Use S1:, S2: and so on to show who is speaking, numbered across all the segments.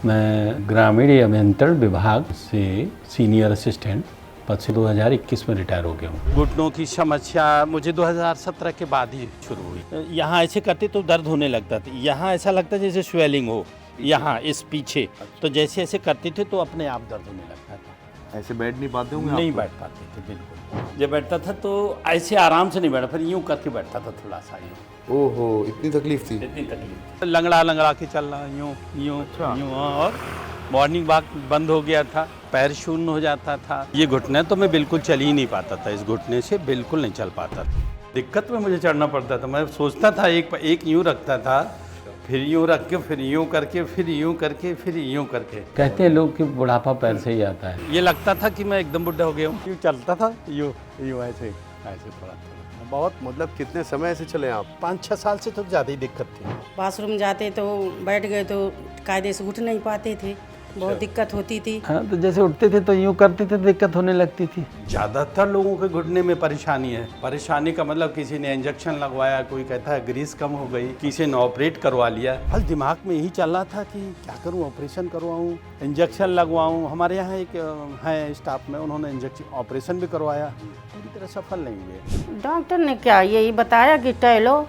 S1: मैं ग्रामीण अभियंत्रण विभाग से सीनियर असिस्टेंट पद से 2021 में रिटायर हो गया हूँ।
S2: घुटनों की समस्या मुझे 2017 के बाद ही शुरू हुई। यहाँ ऐसे करते तो दर्द होने लगता था, यहाँ ऐसा लगता जैसे स्वेलिंग हो, यहाँ इस पीछे। तो जैसे ऐसे करते थे तो अपने आप दर्द होने लगता था।
S3: ऐसे बैठ नहीं पाते होंगे?
S2: नहीं बैठ पाते थे बिल्कुल। जब बैठता था तो ऐसे आराम से नहीं बैठा, फिर यूँ करके बैठता था थोड़ा सा यूँ।
S3: ओहो, इतनी तकलीफ थी?
S2: इतनी तकलीफ, लंगड़ा लंगड़ा के चल रहा यूँ यूँ यूँ। और मॉर्निंग वॉक बंद हो गया था, पैर शून्य हो जाता था। ये घुटने तो मैं बिल्कुल चल ही नहीं पाता था, इस घुटने से बिल्कुल नहीं चल पाता था। दिक्कत में मुझे चढ़ना पड़ता था। मैं सोचता था एक यूँ रखता था, फिर यूँ रख के, फिर यूँ करके, फिर यूँ करके, फिर यूँ करके।
S1: कहते हैं लोग कि बुढ़ापा पैर से ही आता है।
S2: ये लगता था कि मैं एकदम बुढ़ा हो गया हूँ। यूँ चलता था, यूँ यूँ ऐसे ऐसे थोड़ा।
S3: बहुत, मतलब कितने समय से चले आप?
S2: 5-6 साल से तो ज़्यादा ही दिक्कत थी।
S4: बाथरूम जाते तो बैठ गए तो कायदे से उठ नहीं पाते थे, बहुत दिक्कत होती थी।
S1: हाँ, तो जैसे उठते थे तो यूँ करते थे तो दिक्कत होने लगती थी।
S2: ज़्यादातर लोगों के घुटने में परेशानी है। परेशानी का मतलब किसी ने इंजेक्शन लगवाया, कोई कहता है ग्रीस कम हो गई, किसी ने ऑपरेट करवा लिया। हल दिमाग में यही चल रहा था कि क्या करूं, ऑपरेशन करवाऊं, इंजेक्शन लगवाऊं। हमारे यहाँ एक है स्टाफ में, उन्होंने इंजेक्शन ऑपरेशन भी करवाया, पूरी तरह सफल नहीं हुए।
S4: डॉक्टर ने क्या यही बताया कि टहलो,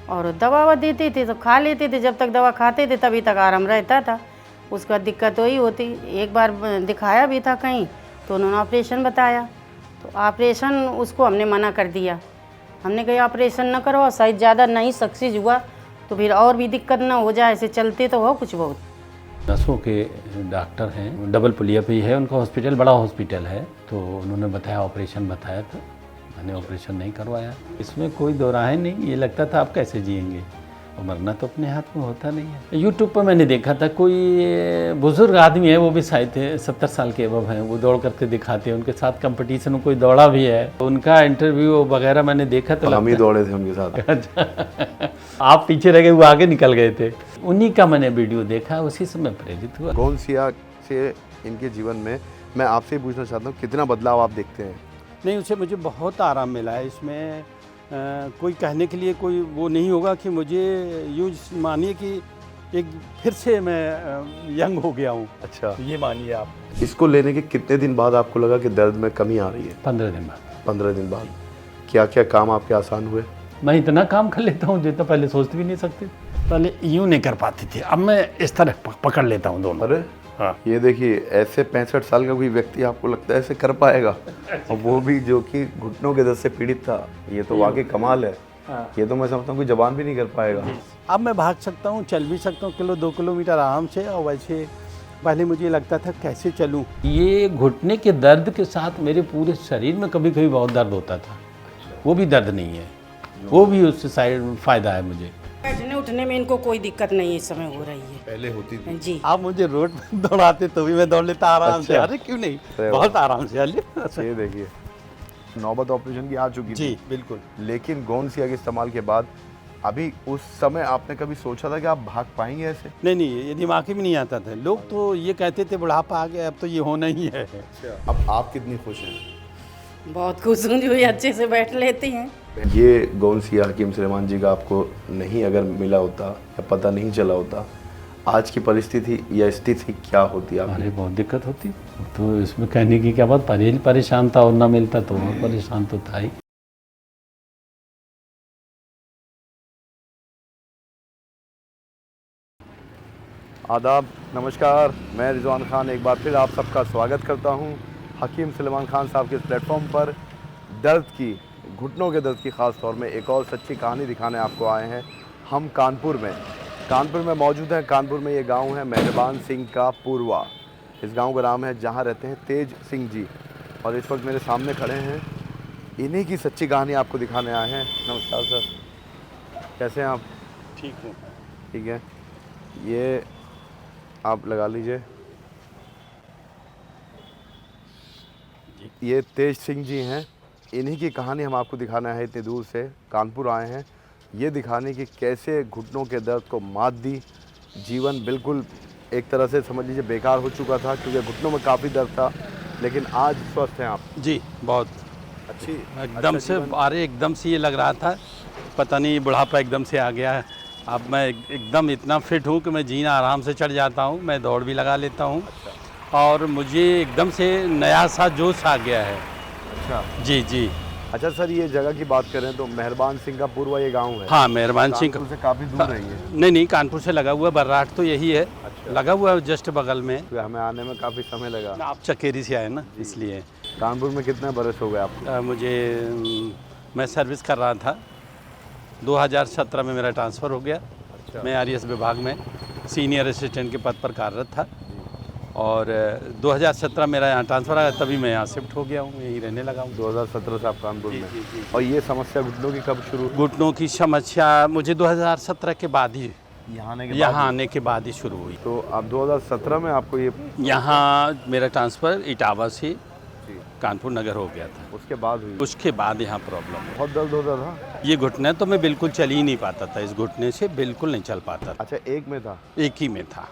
S4: और दवा देती थी तो खा लेते थे। जब तक दवा खाते थे तभी तक आराम रहता था। उसका दिक्कत वही होती। एक बार दिखाया भी था कहीं तो उन्होंने ऑपरेशन बताया, तो ऑपरेशन उसको हमने मना कर दिया। हमने कहा ऑपरेशन न करो, शायद ज़्यादा नहीं सक्सेस हुआ तो फिर और भी दिक्कत ना हो जाए, ऐसे चलते तो हो कुछ बहुत।
S1: नसों के डॉक्टर हैं, डबल पुलिया पे ही है उनका हॉस्पिटल, बड़ा हॉस्पिटल है। तो उन्होंने बताया, ऑपरेशन बताया था, मैंने ऑपरेशन नहीं करवाया। इसमें कोई दो राहें नहीं। ये लगता था आप कैसे जिएंगे, और मरना तो अपने हाथ में होता नहीं है। यूट्यूब पर मैंने देखा था, कोई बुजुर्ग आदमी है, वो भी शायद थे 70 साल के अबव हैं, वो दौड़ करके दिखाते हैं। उनके साथ कंपटीशन में कोई दौड़ा भी है, उनका इंटरव्यू वगैरह मैंने देखा तो
S3: हम ही दौड़े थे उनके साथ।
S1: आप पीछे रह गए, वो आगे निकल गए थे। उन्हीं का मैंने वीडियो देखा, उसी से मैं प्रेरित हुआ।
S3: गौनसिया से इनके जीवन में मैं आपसे पूछना चाहता हूँ, कितना बदलाव आप देखते हैं?
S2: नहीं, उससे मुझे बहुत आराम मिला है। इसमें कोई कहने के लिए कोई वो नहीं होगा कि मुझे यूँ मानिए कि एक फिर से मैं यंग हो गया हूँ।
S3: अच्छा,
S2: ये मानिए आप।
S3: इसको लेने के कितने दिन बाद आपको लगा कि दर्द में कमी आ रही है?
S1: 15 दिन बाद।
S3: 15 दिन बाद। क्या क्या काम आपके आसान हुए?
S1: मैं इतना काम कर लेता हूँ जितना पहले सोच भी नहीं सकते।
S2: पहले यूँ नहीं कर पाती थी, अब मैं इस तरह पकड़ लेता हूँ दोनों।
S3: अरे
S2: हाँ,
S3: ये देखिए, ऐसे 65 साल का कोई व्यक्ति आपको लगता है ऐसे कर पाएगा? और वो भी जो कि घुटनों के दर्द से पीड़ित था। ये तो वाकई कमाल है। ये तो मैं समझता हूँ कोई जवान भी नहीं कर पाएगा।
S2: अब मैं भाग सकता हूँ, चल भी सकता हूँ 2 किलोमीटर आराम से। और वैसे पहले मुझे लगता था कैसे चलूँ।
S1: ये घुटने के दर्द के साथ मेरे पूरे शरीर में कभी कभी बहुत दर्द होता था। वो भी दर्द नहीं है, वो भी उससे साइड फायदा है मुझे।
S4: बैठने उठने में इनको कोई दिक्कत नहीं इस समय हो रही है।
S3: पहले होती थी
S4: जी,
S2: आप मुझे रोड पे दौड़ाते तो भी मैं दौड़ लेता आराम से। अरे क्यों नहीं, बहुत आराम से।
S3: ये देखिए, नौबत ऑपरेशन की आ चुकी थी।
S2: जी बिल्कुल।
S3: लेकिन गौनसिया के इस्तेमाल के बाद अभी उस समय आपने कभी सोचा था कि आप भाग पाएंगे ऐसे?
S2: नहीं, ये दिमाग में नहीं आता था। लोग तो ये कहते थे बुढ़ापा आ गया, अब तो ये होना ही है।
S3: अब आप कितनी खुश हैं?
S4: बहुत खुश हूँ जो ये अच्छे से बैठ लेती हैं।
S3: ये गौनसिया हकीम सुलेमान जी का आपको नहीं अगर मिला होता या पता नहीं चला होता, आज की परिस्थिति या स्थिति क्या होती? आप
S1: अरे बहुत दिक्कत होती। तो इसमें कहने की क्या बात, परेशान था, और ना मिलता तो और परेशान तो था ही।
S3: आदाब, नमस्कार। मैं रिजवान खान एक बार फिर आप सबका स्वागत करता हूं हकीम सुलेमान खान साहब के इस प्लेटफॉर्म पर। दर्द की, घुटनों के दर्द की ख़ास तौर में एक और सच्ची कहानी दिखाने आपको आए हैं। हम कानपुर में मौजूद हैं। कानपुर में ये गांव है मेहरबान सिंह का पूर्वा। इस गांव का नाम है, जहां रहते हैं तेज सिंह जी। और इस वक्त मेरे सामने खड़े हैं, इन्हीं की सच्ची कहानी आपको दिखाने आए हैं। नमस्कार सर, कैसे हैं आप?
S2: ठीक हूँ।
S3: ठीक है, ये आप लगा लीजिए। ये तेज सिंह जी हैं, इन्हीं की कहानी हम आपको दिखाना है। इतनी दूर से कानपुर आए हैं ये दिखाने कि कैसे घुटनों के दर्द को मात दी। जीवन बिल्कुल एक तरह से समझ लीजिए बेकार हो चुका था, क्योंकि घुटनों में काफ़ी दर्द था, लेकिन आज स्वस्थ हैं आप?
S2: जी बहुत
S3: अच्छी
S2: एकदम से। अरे एकदम से ये लग रहा था, पता नहीं बुढ़ापा एकदम से आ गया है। अब मैं एकदम इतना फिट हूँ कि मैं जीना आराम से चढ़ जाता हूँ, मैं दौड़ भी लगा लेता हूँ। और मुझे एकदम से नया सा जोश आ गया है।
S3: अच्छा
S2: जी जी।
S3: अच्छा सर, ये जगह की बात करें तो मेहरबान सिंह का पूर्वा ये गांव है।
S2: हाँ, मेहरबान सिंह
S3: कानपुर से काफ़ी दूर है ये।
S2: नहीं नहीं, कानपुर से लगा हुआ बर्राठ तो यही है।
S3: अच्छा।
S2: लगा हुआ है जस्ट बगल में।
S3: तो हमें आने में काफ़ी समय लगा।
S2: आप चकेरी से आए ना, इसलिए।
S3: कानपुर में कितने बरस हो गए आपको?
S2: मैं सर्विस कर रहा था। 2017 में मेरा ट्रांसफ़र हो गया।
S3: अच्छा।
S2: मैं आरएस विभाग में सीनियर असिस्टेंट के पद पर कार्यरत था और 2017 मेरा यहाँ ट्रांसफ़र आया, तभी मैं यहाँ शिफ्ट हो गया हूँ, यहीं रहने लगा हूँ।
S3: 2017 से आप कानपुर
S2: जी,
S3: में।
S2: जी, जी।
S3: और ये समस्या घुटनों की कब शुरू?
S2: घुटनों की समस्या मुझे 2017 के बाद ही, यहाँ आने के बाद ही शुरू हुई।
S3: तो आप 2017 में आपको ये
S2: यहाँ मेरा ट्रांसफ़र इटावा से कानपुर नगर हो गया था।
S3: उसके बाद हुई?
S2: उसके बाद यहाँ प्रॉब्लम हुई।
S3: बहुत दर्द होता था?
S2: ये घुटने तो मैं बिल्कुल चल ही नहीं पाता था, इस घुटने से बिल्कुल नहीं चल पाता था।
S3: अच्छा, एक में था?
S2: एक ही में था।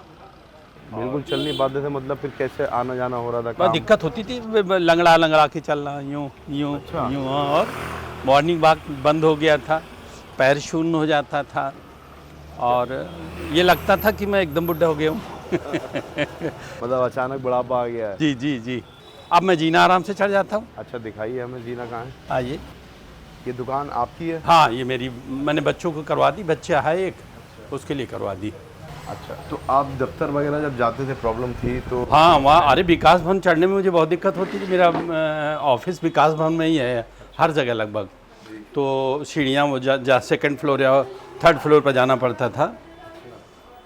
S3: बिल्कुल चल नहीं पाते थे, मतलब फिर कैसे आना जाना हो रहा था?
S2: बहुत
S3: काम?
S2: दिक्कत होती थी, लंगड़ा लंगड़ा के चलना, यूँ यूँ
S3: अच्छा।
S2: यूँ। और मॉर्निंग वॉक बंद हो गया था, पैर शून्य हो जाता था और ये लगता था कि मैं एकदम बुढ़ा हो गया हूँ।
S3: मतलब अचानक बुढ़ापा आ गया है।
S2: जी जी जी। अब मैं जीना आराम से चढ़ जाता हूँ।
S3: अच्छा, दिखाइए हमें जीना कहाँ है।
S2: आइए।
S3: ये दुकान आपकी है?
S2: हाँ, ये मेरी, मैंने बच्चों को करवा दी, बच्चा है एक, उसके लिए करवा दी।
S3: अच्छा, तो आप दफ्तर वगैरह जब जाते थे प्रॉब्लम थी तो?
S2: हाँ, वहाँ अरे विकास भवन चढ़ने में मुझे बहुत दिक्कत होती थी। मेरा ऑफिस विकास भवन में ही है, हर जगह लगभग। तो सीढ़ियाँ वो जा सेकंड फ्लोर या थर्ड फ्लोर पर जाना पड़ता था,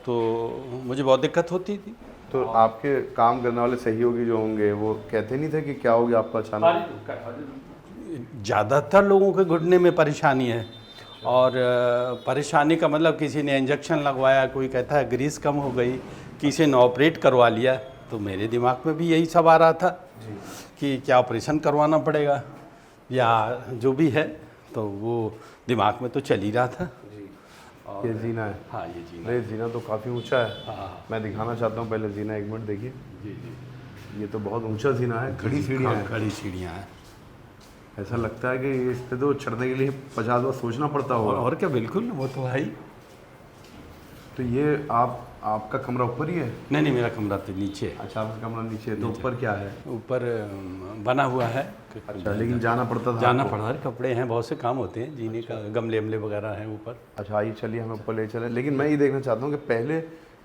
S2: तो मुझे बहुत दिक्कत होती थी।
S3: तो आपके काम करने वाले सहयोगी जो होंगे वो कहते नहीं थे कि क्या हो गया आपको अचानक?
S2: ज़्यादातर लोगों के घुटने में परेशानी है और परेशानी का मतलब किसी ने इंजेक्शन लगवाया, कोई कहता है ग्रीस कम हो गई, किसी ने ऑपरेट करवा लिया। तो मेरे दिमाग में भी यही सब आ रहा था कि क्या ऑपरेशन करवाना पड़ेगा या जो भी है, तो वो दिमाग में तो चल ही रहा था।
S3: ये जीना है?
S2: हाँ, ये जीना।
S3: अरे जीना तो काफ़ी ऊंचा है।
S2: हाँ,
S3: मैं दिखाना चाहता हूँ पहले जीना, एक मिनट देखिए।
S2: जी जी।
S3: ये तो बहुत ऊंचा जीना है, खड़ी सीढ़ियाँ हैं।
S2: खड़ी सीढ़ियाँ हैं।
S3: ऐसा लगता है कि इस पे तो चढ़ने के लिए 50 बार सोचना पड़ता होगा।
S2: और क्या, बिल्कुल, वो तो है ही।
S3: तो ये आपका कमरा ऊपर ही है?
S2: नहीं नहीं, मेरा कमरा तो नीचे है।
S3: अच्छा, आपका कमरा नीचे है। तो ऊपर क्या है?
S2: ऊपर बना हुआ है।
S3: अच्छा, लेकिन जाना पड़ता था?
S2: जाना पड़ा है, कपड़े हैं, बहुत से काम होते हैं जीने का, गमले वमले वगैरह हैं ऊपर।
S3: अच्छा, आइए चलिए हमें ऊपर ले चलें। लेकिन मैं ये देखना चाहता हूँ कि पहले,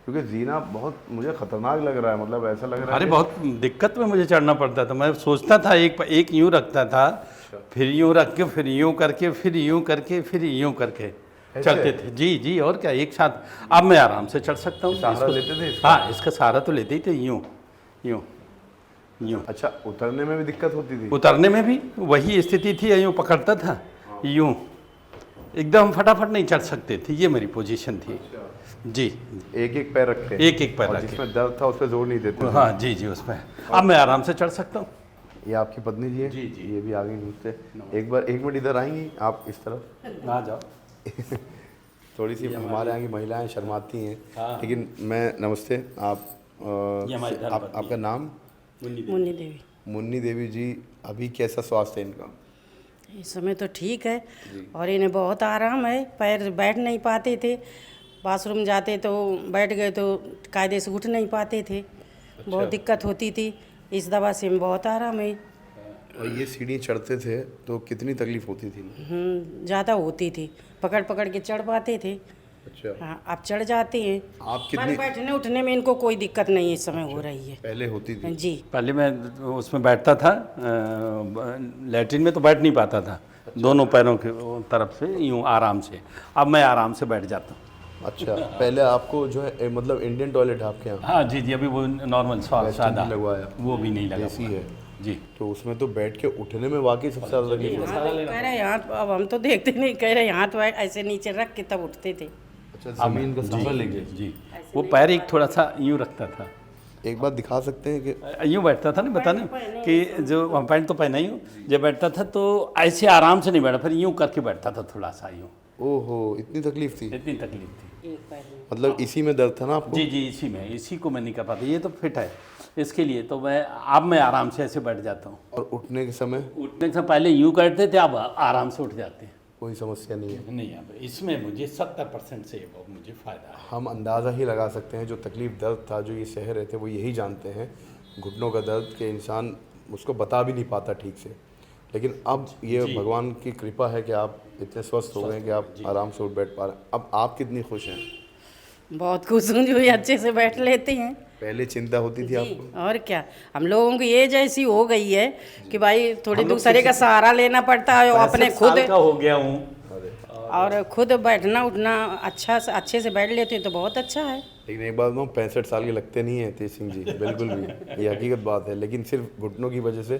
S3: क्योंकि जीना बहुत मुझे खतरनाक लग रहा है, मतलब ऐसा लग रहा है
S2: अरे बहुत दिक्कत में मुझे चढ़ना पड़ता था। मैं सोचता था एक यूँ रखता था, फिर यूँ रख के, फिर यूँ करके, फिर यूँ करके, फिर यूँ करके चलते थे। जी जी, और क्या, एक साथ। अब मैं आराम से चढ़ सकता हूँ।
S3: सहारा लेते थे इसका?
S2: हाँ, इसका सहारा तो लेते ही थे, यूँ यूँ यूँ।
S3: अच्छा, उतरने में भी दिक्कत होती थी?
S2: उतरने में भी वही स्थिति थी, यूँ पकड़ता था, यूँ एकदम फटाफट नहीं चढ़ सकते थे। ये मेरी पोजीशन थी। जी,
S3: एक एक पैर रखते?
S2: एक एक पैर
S3: और
S2: रखे।
S3: जिसमें दर्द था उस पर जोर नहीं देते?
S2: हाँ जी जी, उसमें अब मैं आराम से चढ़ सकता हूँ।
S3: ये आपकी पत्नी जी है?
S2: जी, जी।
S3: ये भी आ गई मुझसे। एक मिनट इधर आएंगी आप, इस तरफ
S2: आ जाओ।
S3: थोड़ी सी हमारे यहाँ की महिलाएं शर्माती हैं।
S2: हाँ।
S3: लेकिन मैं, नमस्ते,
S2: ये हमारी धर्मपत्नी
S3: आपका नाम?
S4: मुन्नी देवी।
S3: मुन्नी देवी जी, अभी कैसा स्वास्थ्य है इनका?
S4: इस समय तो ठीक है और इन्हें बहुत आराम है। पैर बैठ नहीं पाते थे, बाथरूम जाते तो बैठ गए तो कायदे से उठ नहीं पाते थे। बहुत दिक्कत होती थी। इस दवा से बहुत आराम है।
S3: और ये सीढ़ी चढ़ते थे तो कितनी तकलीफ होती थी?
S4: ज़्यादा होती थी, पकड़ पकड़ के चढ़ पाते थे।
S3: अच्छा,
S4: हाँ, अब चढ़ जाते हैं।
S3: आप कितनी?
S4: बैठने उठने में इनको कोई दिक्कत नहीं इस समय हो रही है।
S3: पहले होती थी?
S4: जी,
S2: पहले मैं उसमें बैठता था, लैट्रिन में तो बैठ नहीं पाता था। दोनों पैरों के तरफ से यूँ आराम से। अब मैं आराम से बैठ जाता हूँ।
S3: अच्छा, पहले आपको जो है मतलब इंडियन टॉयलेट आपके यहाँ?
S2: हाँ जी जी, अभी वो नॉर्मल सादा
S3: लगवाया?
S2: वो भी नहीं लगा
S3: देसी है
S2: जी।
S3: तो उसमें तो बैठ के उठने में वाकई सबसे ज़्यादा तकलीफ होती है।
S4: कह रहे यहाँ, अब हम तो देखते नहीं, कह रहे यहाँ तो ऐसे नीचे रख के तब उठते थे।
S3: अच्छा, ज़मीन का सहारा लेके?
S2: जी, वो पैर एक थोड़ा सा यूँ रखता था।
S3: एक बात दिखा सकते हैं कि
S2: यूँ बैठता था ना, बताने कि जो पैंट तो पहना ही हूँ, जब बैठता था तो ऐसे आराम से नहीं बैठा, फिर यूँ करके बैठता था थोड़ा सा यूँ।
S3: ओहो, इतनी तकलीफ थी?
S2: इतनी तकलीफ थी।
S4: एक पैर में।
S3: मतलब इसी में दर्द था ना आपको?
S2: जी जी, इसी को मैं नहीं कर पाता। ये तो फिट है, इसके लिए तो मैं आराम से ऐसे बैठ जाता हूँ।
S3: और उठने के समय?
S2: उठने से पहले यूँ करते थे, अब आराम से उठ जाते हैं।
S3: कोई समस्या नहीं है।
S1: नहीं, अब इसमें मुझे 70% से अब मुझे फ़ायदा है।
S3: हम अंदाज़ा ही लगा सकते हैं, जो तकलीफ़ दर्द था जो ये सह रहे थे वो यही जानते हैं, घुटनों का दर्द के इंसान उसको बता भी नहीं पाता ठीक से। लेकिन अब ये भगवान की कृपा है कि आप इतने स्वस्थ हो गए कि आप आराम से उठ बैठ पा रहे हैं। अब आप कितनी खुश हैं?
S4: बहुत खुश हूँ जो ये अच्छे से बैठ लेती हैं।
S3: पहले चिंता होती थी
S4: जी,
S3: आपको?
S4: और क्या, हम लोगों की एज ऐसी हो गई है कि भाई थोड़ी दूसरे का सहारा लेना पड़ता है, और अपने
S1: 65
S4: खुद
S1: साल का हो गया हूँ।
S4: और खुद बैठना उठना अच्छे से बैठ लेते हैं तो बहुत अच्छा है।
S3: लेकिन एक बात बताऊँ, 65 साल के लगते नहीं हैं तेज सिंह जी, बिल्कुल भी, ये हकीकत बात है। लेकिन सिर्फ घुटनों की वजह से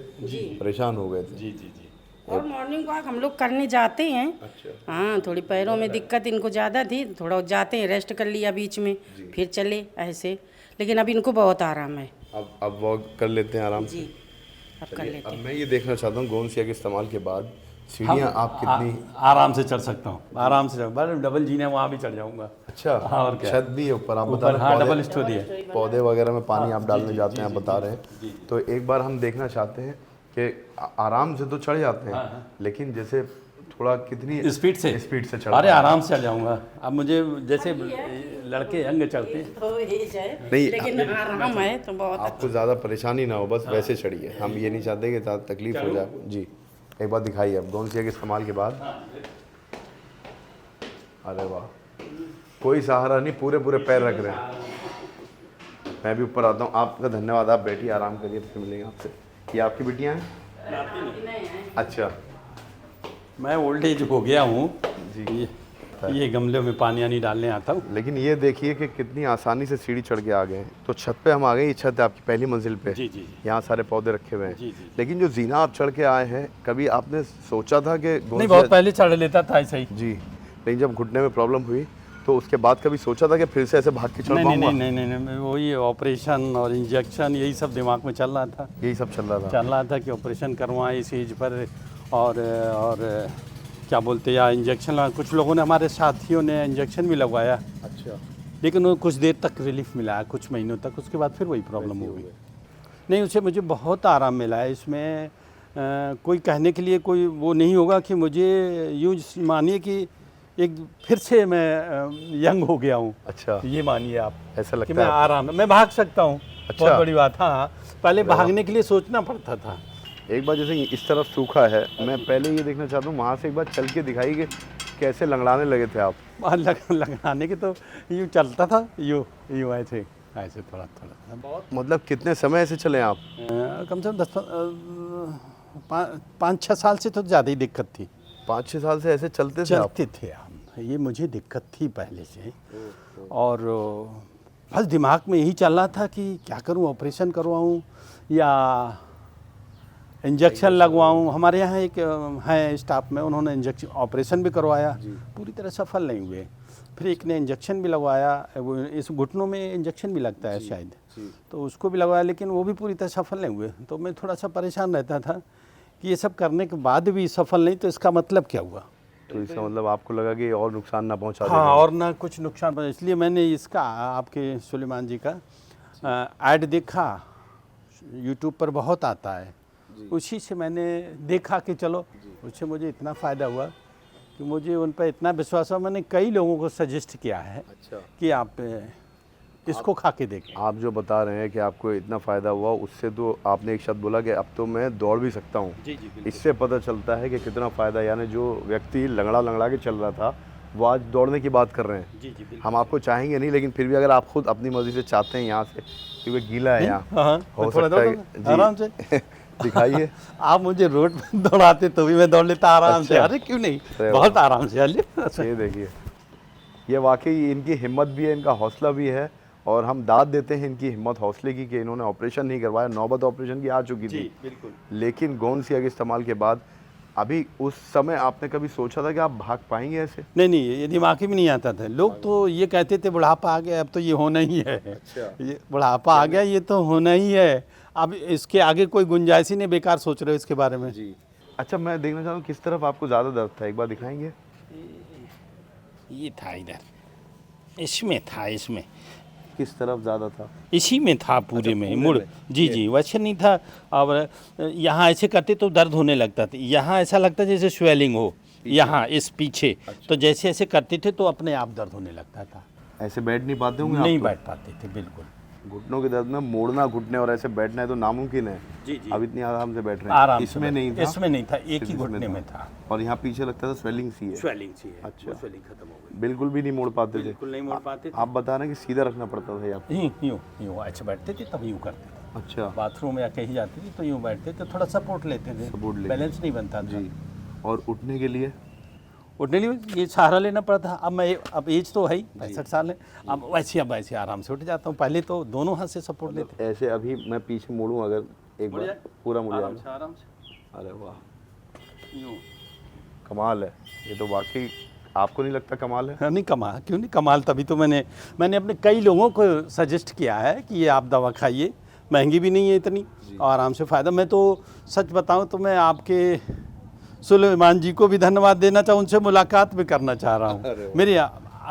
S3: परेशान हो गए थे।
S1: जी जी जी।
S4: और मॉर्निंग वॉक हम लोग करने जाते हैं।
S3: अच्छा।
S4: हाँ, थोड़ी पैरों में दिक्कत इनको ज़्यादा थी, थोड़ा जाते हैं, रेस्ट कर लिया बीच में, फिर चले ऐसे। लेकिन अब इनको बहुत आराम है।
S3: अब वॉक कर लेते हैं आराम से।
S4: जी, अब कर लेते
S3: अब
S4: हैं।
S3: मैं ये देखना चाहता हूँ, गोंसिया के इस्तेमाल के बाद सीढ़ियाँ आप कितनी
S1: आराम से चढ़ सकता हूँ, आराम से बस डबल जीने वहाँ भी चढ़ जाऊँगा।
S3: अच्छा,
S1: हाँ, और क्या?
S3: छत भी है ऊपर, आप बता
S1: ऊपर
S3: रहे
S1: हाँ
S3: हैं,
S1: डबल स्टोरी है।
S3: पौधे वगैरह में पानी आप डालने जाते हैं, आप बता रहे हैं। तो एक बार हम देखना चाहते हैं कि आराम से तो चढ़ जाते हैं, लेकिन जैसे थोड़ा कितनी
S1: स्पीड से
S3: चढ़।
S1: अरे आराम से चढ़ जाऊँगा। अब मुझे जैसे लड़के यंग चढ़ते हैं।
S4: तो एज है,
S3: नहीं,
S4: लेकिन आराम है तो बहुत।
S3: आपको ज़्यादा परेशानी ना हो, बस वैसे चढ़िए, हम ये नहीं चाहते कि ज़्यादा तकलीफ हो जाए। जी, एक बार दिखाइए अब गोंसिया के इस्तेमाल के बाद। अरे वाह, कोई सहारा नहीं, पूरे पैर रख रहे हैं। मैं भी ऊपर आता हूँ। आपका धन्यवाद, आप बैठिए, आराम करिए, फिर मिलेंगे आपसे। ये आपकी बिटियाँ हैं? अच्छा,
S1: मैं ओल्ड एज हो गया हूँ
S3: जी।
S1: ये गमले में पानी आनी डालने आता हूँ।
S3: लेकिन ये देखिए कि कितनी आसानी से सीढ़ी चढ़ के आ गए हैं। तो छत पे हम आ गए, ये छत है आपकी पहली मंजिल पे।
S1: जी जी।
S3: यहाँ सारे पौधे रखे हुए हैं।
S1: जी, जी।
S3: लेकिन जो जीना आप चढ़ के आए हैं, कभी आपने सोचा था कि
S1: नहीं, बहुत पहले चढ़ लेता था ऐसे ही।
S3: जी, लेकिन जब घुटने में प्रॉब्लम हुई तो उसके बाद कभी सोचा था कि फिर से ऐसे भाग के चढ़
S1: नहीं
S3: पाऊंगा?
S1: नहीं, वही ऑपरेशन और इंजेक्शन यही सब दिमाग में चल रहा था।
S3: यही सब चल रहा था।
S1: कि ऑपरेशन करवाएं इस एज पर, और क्या बोलते हैं, या इंजेक्शन लगा। कुछ लोगों ने, हमारे साथियों ने इंजेक्शन भी लगवाया,
S3: अच्छा,
S1: लेकिन वो कुछ देर तक रिलीफ मिला, कुछ महीनों तक। उसके बाद फिर वही प्रॉब्लम हो गई। नहीं, उससे मुझे बहुत आराम मिला है। इसमें कोई कहने के लिए कोई वो नहीं होगा कि मुझे यूँ मानिए कि एक फिर से मैं यंग हो गया हूँ।
S3: अच्छा,
S1: ये मानिए आप,
S3: ऐसा
S1: कि
S3: लगता
S1: मैं
S3: है?
S1: आराम, मैं भाग सकता हूँ।
S3: अच्छा।
S1: बहुत बड़ी बात। हाँ, पहले भागने के लिए सोचना पड़ता था।
S3: एक बार जैसे इस तरफ सूखा है, मैं पहले ये देखना चाहता हूँ, वहाँ से एक बार चल के दिखाई कि कैसे लंगड़ाने लगे थे आप।
S1: लगाने के तो यूँ चलता था, यूँ ऐसे थोड़ा बहुत।
S3: मतलब कितने समय से चले आप?
S1: कम से कम 5-6 साल से तो ज़्यादा ही दिक्कत थी।
S3: 5-6 साल से ऐसे चलते थे आप?
S1: चलते थे हम। ये मुझे दिक्कत थी पहले से, और बस दिमाग में यही चल रहा था कि क्या करूं, ऑपरेशन करवाऊं या इंजेक्शन लगवाऊं। हमारे यहाँ एक है स्टाफ में, उन्होंने इंजेक्शन ऑपरेशन भी करवाया, पूरी तरह सफल नहीं हुए। फिर एक ने इंजेक्शन भी लगवाया, वो इस घुटनों में इंजेक्शन भी लगता है शायद, तो उसको भी लगवाया, लेकिन वो भी पूरी तरह सफल नहीं हुए। तो मैं थोड़ा सा परेशान रहता था कि ये सब करने के बाद भी सफल नहीं, तो इसका मतलब क्या हुआ।
S3: तो इसका मतलब आपको लगा कि और नुकसान ना पहुंचा देगा?
S1: हाँ, और ना कुछ नुकसान पहुंचा। इसलिए मैंने इसका, आपके सुलेमान जी का ऐड देखा, यूट्यूब पर बहुत आता है, उसी से मैंने देखा कि चलो, उससे मुझे इतना फ़ायदा हुआ कि मुझे उन पर इतना विश्वास हुआ। मैंने कई लोगों को सजेस्ट किया है
S3: अच्छा,
S1: कि आप इसको खा के देखें।
S3: आप जो बता रहे हैं कि आपको इतना फ़ायदा हुआ, उससे तो आपने एक शब्द बोला कि अब तो मैं दौड़ भी सकता हूँ।
S1: जी जी,
S3: इससे पता चलता है कि कितना फ़ायदा, यानी जो व्यक्ति लंगड़ा के चल रहा था वो आज दौड़ने की बात कर रहे हैं।
S1: जी जी,
S3: हम आपको चाहेंगे नहीं, लेकिन फिर भी अगर आप खुद अपनी मर्जी से चाहते हैं यहाँ से, क्योंकि गीला है यहाँ,
S1: हाँ,
S3: हो
S1: थोड़ा
S3: सकता है।
S1: दौड़ो, आराम से।
S3: दिखाइए।
S1: आप मुझे रोड पर दौड़ाते तो भी मैं दौड़ लेता आराम से।
S3: अच्छा।
S1: अरे क्यों नहीं,
S3: अरे
S1: बहुत आराम से।
S3: ये देखिए, ये वाकई इनकी हिम्मत भी है, इनका हौसला भी है, और हम दाद देते हैं इनकी हिम्मत हौसले की कि इन्होंने ऑपरेशन नहीं करवाया। नौबत ऑपरेशन की आ चुकी थी,
S1: बिल्कुल।
S3: लेकिन गोंसिया के इस्तेमाल के बाद अभी उस समय आपने कभी सोचा था कि आप भाग पाएंगे ऐसे?
S1: नहीं, ये दिमाग में नहीं आता था। लोग तो ये कहते थे बुढ़ापा आ गया, अब तो ये होना ही है।
S3: अच्छा।
S1: ये बुढ़ापा आ गया, ये तो होना ही है, अब इसके आगे कोई गुंजाइश ही नहीं। बेकार सोच रहे हो इसके बारे में।
S3: जी। अच्छा, मैं देखना चाहता हूँ किस तरफ आपको ज़्यादा दर्द था, एक बार दिखाएंगे?
S1: ये था इधर, इसमें था, इसमें
S3: किस तरफ ज़्यादा था?
S1: इसी में था, पूरे में मुड़। जी जी, वैसे नहीं था। अब यहाँ ऐसे करते तो दर्द होने लगता था, यहाँ ऐसा लगता जैसे स्वेलिंग हो,
S2: यहाँ इस पीछे। तो जैसे ऐसे करते थे तो अपने आप दर्द होने लगता था,
S3: ऐसे बैठ नहीं पाते होंगे
S2: नहीं
S3: आप तो?
S2: बैठ पाते थे बिल्कुल।
S3: घुटनों के दर्द में मोड़ना घुटने और ऐसे बैठना है तो नामुमकिन है।
S2: जी जी,
S3: अब इतनी आराम से बैठ रहे हैं।
S2: आराम से
S3: इसमें
S2: बैठ-
S3: नहीं था,
S2: इसमें नहीं था, एक ही
S3: सिर्फ इसमें
S2: घुटने
S3: था।
S2: में था।
S3: और यहाँ पीछे लगता था स्वेलिंग सी है,
S2: स्वेलिंग सी है,
S3: अच्छा।
S2: वो स्वेलिंग खत्म हो गई,
S3: बिल्कुल भी नहीं मोड़ पाते थे।
S2: बिल्कुल नहीं मोड़ पाते थे।
S3: आप बता रहे हैं कि सीधा रखना पड़ता था यहाँ।
S2: यूँ यूँ यूँ ऐसे बैठते थे तब यूँ करते थे,
S3: अच्छा
S2: बाथरूम या कहीं जाते थे तो यूँ बैठते थे, थोड़ा सपोर्ट लेते थे,
S3: सपोर्ट लेते।
S2: बैलेंस नहीं बनता था।
S3: जी। और उठने के लिए
S2: उठने लिए ये सहारा लेना पड़ता था। अब एज तो है ही 65 साल है, अब वैसे आराम से उठ जाता हूँ। पहले तो दोनों हाथ से सपोर्ट लेते
S3: ऐसे अभी मैं पीछे मुड़ूं अगर एक
S2: मुड़
S3: बार
S2: जाए?
S3: पूरा मुड़
S2: आराम
S3: जाएगा।
S2: से आराम से
S3: अरे वाह,
S2: यूँ।
S3: कमाल है ये तो वाकई। आपको नहीं लगता कमाल है?
S2: हाँ, नहीं कमाल, क्यों नहीं कमाल, तभी तो मैंने अपने कई लोगों को सजेस्ट किया है कि ये आप दवा खाइए, महंगी भी नहीं है इतनी और आराम से फ़ायदा। मैं तो सच बताऊं तो मैं आपके सुलेमान जी को भी धन्यवाद देना चाहूँ, उनसे मुलाकात भी करना चाह रहा हूँ। मेरी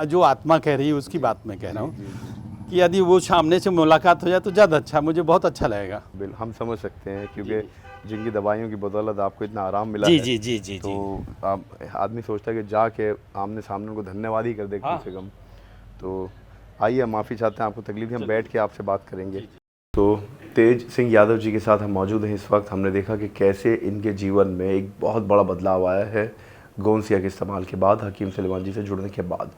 S2: जो आत्मा कह रही है उसकी बात मैं कह रहा हूँ कि यदि वो सामने से मुलाकात हो जाए तो ज़्यादा अच्छा, मुझे बहुत अच्छा लगेगा।
S3: बिल हम समझ सकते हैं क्योंकि जिनकी दवाइयों की बदौलत आपको इतना आराम मिला
S2: जी
S3: है,
S2: जी जी जी जी।
S3: तो आप आदमी सोचता है कि जाके आमने सामने उनको धन्यवाद ही कर दे कम
S2: हाँ।
S3: से कम। तो आइए, माफ़ी चाहते हैं आपको तकलीफ दी, हम बैठ के आपसे बात करेंगे। तो तेज सिंह यादव जी के साथ हम मौजूद हैं इस वक्त। हमने देखा कि कैसे इनके जीवन में एक बहुत बड़ा बदलाव आया है गोंसिया के इस्तेमाल के बाद, हकीम सुलेमान जी से जुड़ने के बाद।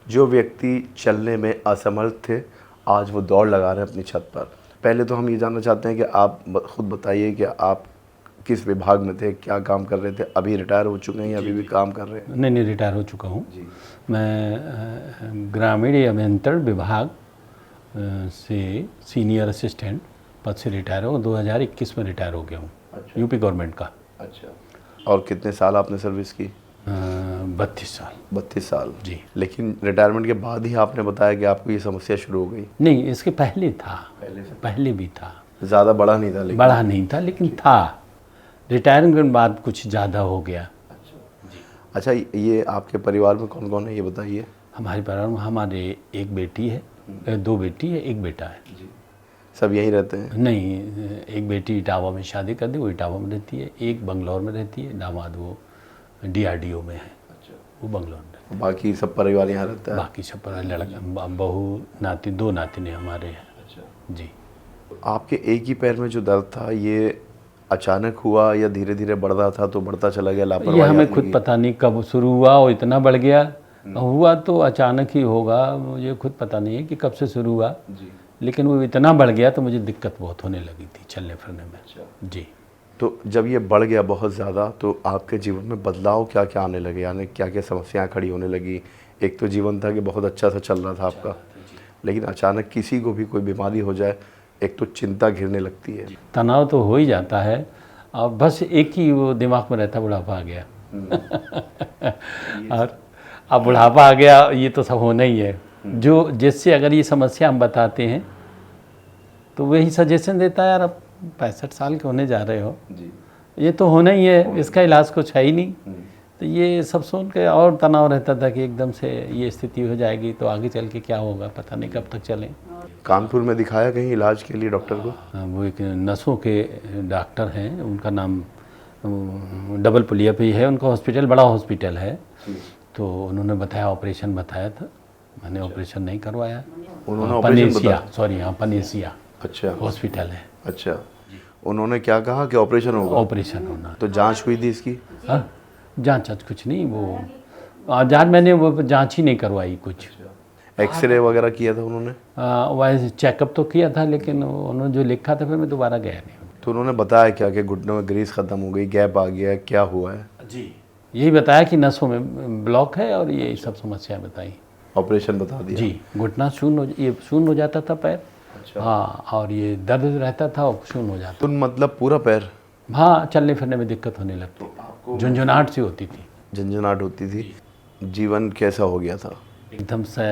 S3: जो व्यक्ति चलने में असमर्थ थे, आज वो दौड़ लगा रहे हैं अपनी छत पर। पहले तो हम ये जानना चाहते हैं कि आप खुद बताइए कि आप किस विभाग में थे, क्या काम कर रहे थे? अभी रिटायर हो चुके हैं या अभी भी काम कर रहे हैं?
S1: नहीं रिटायर हो चुका हूँ मैं। ग्रामीण अभियंत्रण विभाग से सीनियर असिस्टेंट पद से रिटायर हूँ। 2021 में रिटायर हो गया हूँ।
S3: अच्छा।
S1: यूपी गवर्नमेंट का।
S3: अच्छा। और कितने साल आपने सर्विस की?
S1: 32 साल।
S3: 32 साल
S1: जी।
S3: लेकिन रिटायरमेंट के बाद ही आपने बताया कि आपको ये समस्या शुरू हो गई?
S1: नहीं, इसके पहले था,
S3: पहले से
S1: पहले भी था,
S3: ज़्यादा बड़ा नहीं था लेकिन?
S1: बड़ा नहीं था लेकिन था। रिटायरमेंट के बाद कुछ ज़्यादा हो गया।
S3: अच्छा, ये आपके परिवार में कौन कौन है ये बताइए?
S1: हमारे परिवार में हमारे एक बेटी है, 2 बेटी है, 1 बेटा है।
S3: सब यहीं रहते हैं?
S1: नहीं, एक बेटी इटावा में शादी कर दी, वो इटावा में रहती है। एक बंगलौर में रहती है, दामाद वो DRDO में है, वो बंगलौर में रहता
S3: बाकी सब परिवार यहाँ रहता
S1: है।
S3: है?
S1: बाकी सब पर लड़का बहू नाती 2 नातिने हमारे हैं। जी।
S3: आपके एक ही पैर में जो दर्द था ये अचानक हुआ या धीरे धीरे बढ़ रहा था तो बढ़ता चला गया?
S1: ये
S3: लापरवाही
S1: हमें
S3: आपने
S1: खुद
S3: की?
S1: पता नहीं कब शुरू हुआ और इतना बढ़ गया। हुआ तो अचानक ही होगा, मुझे खुद पता नहीं है कि कब से शुरू हुआ, लेकिन वो इतना बढ़ गया तो मुझे दिक्कत बहुत होने लगी थी चलने फिरने में। जी।
S3: तो जब ये बढ़ गया बहुत ज़्यादा तो आपके जीवन में बदलाव क्या क्या आने लगे, यानी क्या क्या समस्याएं खड़ी होने लगी? एक तो जीवन था कि बहुत अच्छा सा चल रहा था आपका, लेकिन अचानक किसी को भी कोई बीमारी हो जाए, एक तो चिंता घिरने लगती है।
S1: तनाव तो हो ही जाता है और बस एक ही वो दिमाग में रहता, बुढ़ापा आ गया। और अब बुढ़ापा आ गया, ये तो सब होना ही है। जो जिससे अगर ये समस्या हम बताते हैं तो वही सजेशन देता है, यार अब 65 साल के होने जा रहे हो, ये तो होना ही है, इसका इलाज कुछ है ही नहीं। तो ये सब सुन के और तनाव रहता था कि एकदम से ये स्थिति हो जाएगी तो आगे चल के क्या होगा, पता नहीं कब तक चलें।
S3: कानपुर में दिखाया कहीं इलाज के लिए डॉक्टर को?
S1: वो एक नसों के डॉक्टर हैं, उनका नाम डबल पुलिया पे ही है, उनका हॉस्पिटल बड़ा हॉस्पिटल है। तो उन्होंने बताया, ऑपरेशन बताया था, मैंने ऑपरेशन नहीं करवाया।
S3: उन्होंने ऑपरेशन
S1: पनेसिया, सॉरी हाँ पनेसिया
S3: अच्छा
S1: हॉस्पिटल है।
S3: अच्छा, उन्होंने क्या कहा कि ऑपरेशन होगा?
S1: ऑपरेशन होना।
S3: तो जांच हुई थी इसकी?
S1: हाँ, जांच कुछ नहीं, वो जांच मैंने वो जांच ही नहीं करवाई कुछ।
S3: एक्सरे वगैरह किया था उन्होंने?
S1: वैसे चेकअप तो किया था, लेकिन उन्होंने जो लिखा था फिर मैं दोबारा गया नहीं।
S3: तो उन्होंने बताया क्या कि घुटनों में ग्रीस खत्म हो गई, गैप आ गया, क्या हुआ है?
S1: जी, यही बताया कि नसों में ब्लॉक है और ये सब समस्या बताई।
S3: ऑपरेशन बता दिया?
S1: जी, घुटना शून्य हो जाता था पैर।
S3: अच्छा।
S1: हाँ, और ये दर्द रहता था और शून्य हो जाता।
S3: तो मतलब पूरा पैर?
S1: हाँ, चलने फिरने में दिक्कत होने लगती, झुंझुनाहट सी होती थी,
S3: झंझनाहट होती थी। जीवन कैसा हो गया था?
S1: एकदम से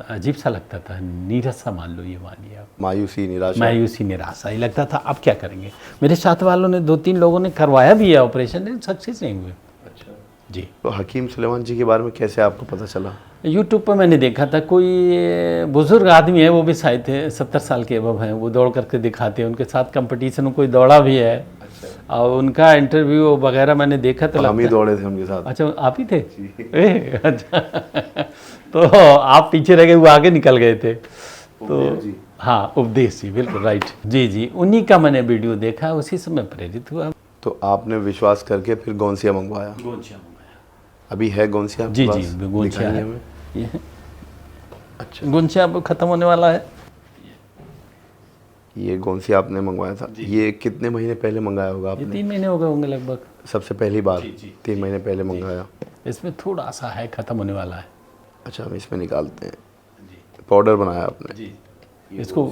S1: अजीब सा लगता था, नीरस सा मान लो, ये मानिए आप।
S3: मायूसी, निराशा?
S1: मायूसी, निराशा ही लगता था, अब क्या करेंगे। मेरे साथ वालों ने 2-3 लोगों ने करवाया भी है ऑपरेशन, लेकिन सक्सेस नहीं हुए।
S3: अच्छा।
S1: जी।
S3: तो हकीम सुलेमान जी के बारे में कैसे आपको पता चला?
S1: यूट्यूब पर मैंने देखा था, कोई बुजुर्ग आदमी है, वो भी शायद थे 70 साल के अबव हैं, वो दौड़ करके दिखाते हैं, उनके साथ कंपटीशन में कोई दौड़ा भी है। और उनका इंटरव्यू वगैरह मैंने देखा तो
S3: हम ही
S1: लगता
S3: दौड़े थे उनके साथ।
S1: अच्छा आप ही थे अच्छा तो आप पीछे रह गए, वो आगे निकल गए थे तो
S3: जी।
S1: हाँ उपदेश जी, बिल्कुल राइट जी जी, उन्हीं का मैंने वीडियो देखा, उसी से मैं प्रेरित हुआ।
S3: तो आपने विश्वास करके फिर गोंसिया मंगवाया।
S1: गोंसिया मंगाया
S3: अभी है गोंसिया आपके
S1: जी
S3: पास?
S1: जी, गोंसिया
S3: दिखाइए
S1: है
S3: हमें।
S1: ये
S3: अच्छा,
S1: गोंसिया अब खत्म होने वाला है।
S3: ये गोंसिया आपने मंगवाया था, ये कितने महीने पहले मंगाया होगा
S1: ये
S3: आपने?
S1: 3 महीने हो गए होंगे लगभग।
S3: सबसे पहली बार
S1: जी, जी,
S3: 3 महीने पहले मंगाया।
S1: इसमें थोड़ा सा है, खत्म होने वाला है
S3: अच्छा, हम इसमें निकालते हैं। पाउडर बनाया आपने?
S1: जी। इसको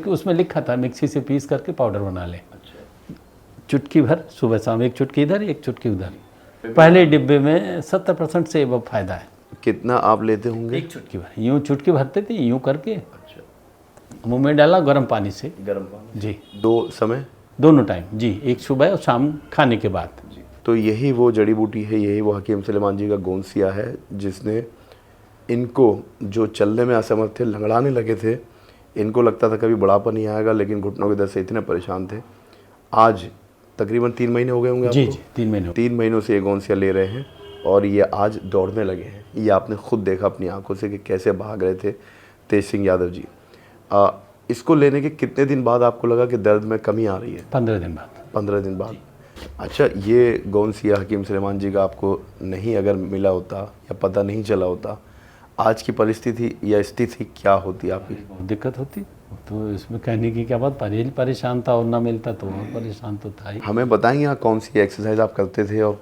S1: उसमें लिखा था मिक्सी से पीस करके पाउडर बना ले। चुटकी भर सुबह शाम, एक चुटकी इधर एक चुटकी उधर। पहले डिब्बे में 70% से अब फायदा है।
S3: कितना आप लेते होंगे?
S1: एक चुटकी भर, यूँ चुटकी भरते थे यूँ करके मुंह में डाला गर्म पानी से।
S3: गर्म पानी
S1: जी
S3: 2 समय?
S1: दोनों टाइम जी, एक सुबह और शाम खाने के बाद।
S3: तो यही वो जड़ी बूटी है, यही वो हकीम सुलेमान जी का गोंसिया है जिसने इनको, जो चलने में असमर्थ थे, लंगड़ाने लगे थे, इनको लगता था कभी बुढ़ापा नहीं आएगा, लेकिन घुटनों के दर्द से इतने परेशान थे। आज तकरीबन 3 महीने हो गए होंगे
S1: जी
S3: आपको?
S1: जी 3 महीने।
S3: 3 महीनों से ये गोंसिया ले रहे हैं और ये आज दौड़ने लगे हैं। ये आपने खुद देखा अपनी आंखों से कि कैसे भाग रहे थे तेज सिंह यादव जी। इसको लेने के कितने दिन बाद आपको लगा कि दर्द में कमी आ रही है?
S1: 15 दिन बाद।
S3: 15 दिन बाद। अच्छा, ये गोंसिया हकीम सुलेमान जी का आपको नहीं अगर मिला होता या पता नहीं चला होता, आज की परिस्थिति या स्थिति क्या होती आपकी?
S1: बहुत दिक्कत होती, तो इसमें कहने की क्या बात, परेशान था और ना मिलता तो और परेशान तो था ही।
S3: हमें बताएंगे यहाँ कौन सी एक्सरसाइज आप करते थे और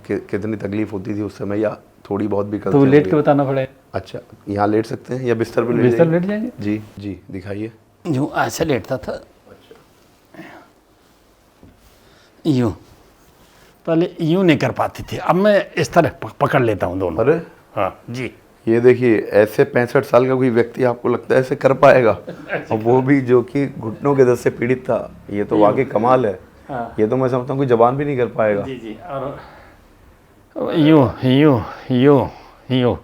S3: कितनी तकलीफ होती थी उस समय, या थोड़ी बहुत भी करते
S1: तो लेट के
S3: होंगे?
S1: बताना पड़ेगा।
S3: अच्छा, यहाँ लेट सकते हैं या बिस्तर पे
S1: बिस्तर लेट जाएंगे।
S3: जी जी, दिखाइए।
S1: यूँ ऐसे लेटता था, यूँ पहले यूँ नहीं कर पाती थी, अब मैं इस तरह पकड़ लेता हूँ दोनों।
S3: अरे
S1: हाँ जी,
S3: ये देखिए, ऐसे 65 साल का कोई व्यक्ति आपको लगता है ऐसे कर पाएगा? और वो भी जो कि घुटनों के दर्द से पीड़ित था, ये तो वाकई कमाल है।
S1: हाँ।
S3: ये तो मैं समझता हूँ कोई जबान भी नहीं कर पाएगा।
S1: जी जी, और यूँ यूँ यूँ यूँ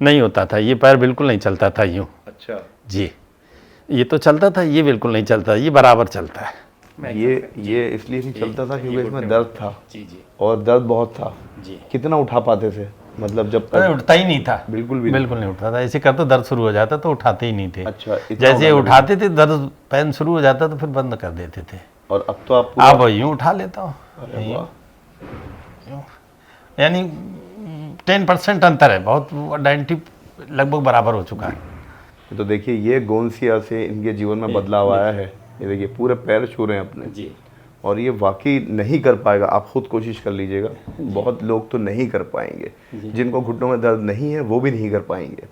S1: नहीं होता था, ये पैर बिल्कुल नहीं चलता था यूँ।
S3: अच्छा,
S1: जी, ये तो चलता था, ये बिल्कुल नहीं चलता, ये बराबर चलता है।
S3: ये इसलिए नहीं चलता था क्योंकि इसमें दर्द था
S1: जी जी
S3: और दर्द बहुत था।
S1: जी,
S3: कितना उठा पाते थे, मतलब जब
S1: अरे
S3: तक?
S1: उठता ही नहीं था,
S3: बिल्कुल भी
S1: बिल्कुल नहीं उठता था। ऐसे करते दर्द शुरू हो जाता तो उठाते ही नहीं थे।
S3: अच्छा, इतना
S1: जैसे
S3: उठाते
S1: उठाते थे दर्द पैन शुरू हो जाता तो फिर बंद कर देते थे।
S3: और अब तो आप
S1: अब यूँ उठा लेता हूँ,
S3: अरे वाह,
S1: यानी 10% अंतर है, बहुत 90 लगभग बराबर हो चुका है।
S3: तो देखिए, ये गोंसिया से इनके जीवन में बदलाव आया है। ये देखिए, पूरे पैर छू रहे हैं अपने
S1: जी,
S3: और ये वाकई नहीं कर पाएगा। आप खुद कोशिश कर लीजिएगा, बहुत लोग तो नहीं कर पाएंगे, जिनको घुटनों में दर्द नहीं है वो भी नहीं कर पाएंगे।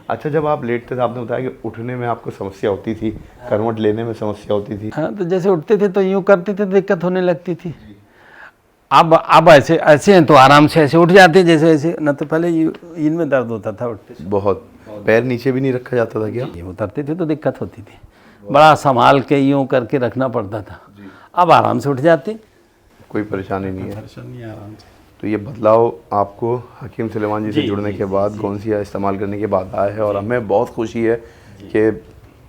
S3: अच्छा, जब आप लेटते थे आपने बताया कि उठने में आपको समस्या होती थी, करवट लेने में समस्या होती थी।
S1: हाँ, तो जैसे उठते थे तो यूँ करते थे, दिक्कत होने लगती थी। अब ऐसे ऐसे हैं तो आराम से ऐसे उठ जाते, जैसे ऐसे, न तो पहले इनमें दर्द होता था उठते से।
S3: बहुत पैर नीचे भी नहीं रखा जाता था क्या?
S1: ये उतरते थे तो दिक्कत होती थी, बड़ा संभाल के यूँ करके रखना पड़ता था। अब आराम से उठ जाते,
S3: कोई परेशानी नहीं है।
S1: परेशानी आराम से।
S3: तो ये बदलाव आपको हकीम सुलेमान जी से
S1: जी,
S3: जुड़ने
S1: जी,
S3: के बाद गोंसिया इस्तेमाल करने के बाद आया है। और हमें बहुत खुशी है कि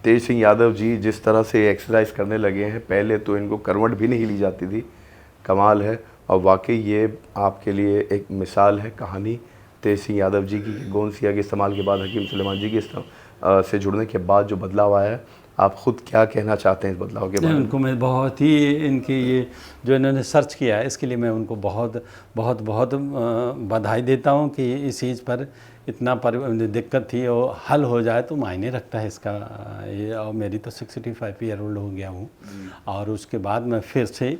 S3: तेज सिंह यादव जी जिस तरह से एक्सरसाइज करने लगे हैं, पहले तो इनको करवट भी नहीं ली जाती थी। कमाल है, और वाकई ये आपके लिए एक मिसाल है कहानी तेज सिंह यादव जी की। गोंसिया के इस्तेमाल के बाद हकीम सुलेमान जी के से जुड़ने के बाद जो बदलाव आया है, आप खुद क्या कहना चाहते हैं इस बदलाव के बारे में?
S1: उनको मैं बहुत ही, इनकी ये जो इन्होंने सर्च किया है, इसके लिए मैं उनको बहुत बहुत बहुत बधाई देता हूँ कि इस चीज़ पर इतना दिक्कत थी और हल हो जाए तो मायने रखता है इसका ये। और मेरी तो 65 ईयर ओल्ड हो गया हूँ और उसके बाद मैं फिर से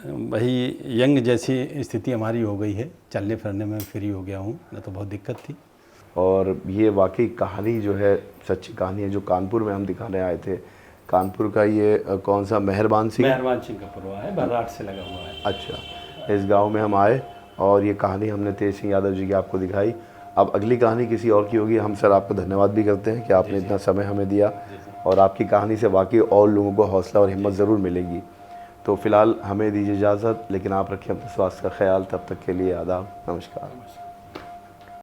S1: वही यंग जैसी स्थिति हमारी हो गई है, चलने फिरने में फ्री हो गया हूँ, न तो बहुत दिक्कत थी।
S3: और ये वाकई कहानी जो है सच्ची कहानी है, जो कानपुर में हम दिखाने आए थे। कानपुर का ये कौन सा मेहरबान सिंह
S1: का परवा है, बराट से लगा हुआ है।
S3: अच्छा, इस गांव में हम आए और ये कहानी हमने तेज सिंह यादव जी की आपको दिखाई। अब अगली कहानी किसी और की होगी। हम सर आपको धन्यवाद भी करते हैं कि आपने इतना समय हमें दिया, और आपकी कहानी से वाकई और लोगों को हौसला और हिम्मत ज़रूर मिलेगी। तो फ़िलहाल हमें दीजिए इजाज़त, लेकिन आप रखें अपने स्वास्थ्य का ख्याल। तब तक के लिए आदाब, नमस्कार।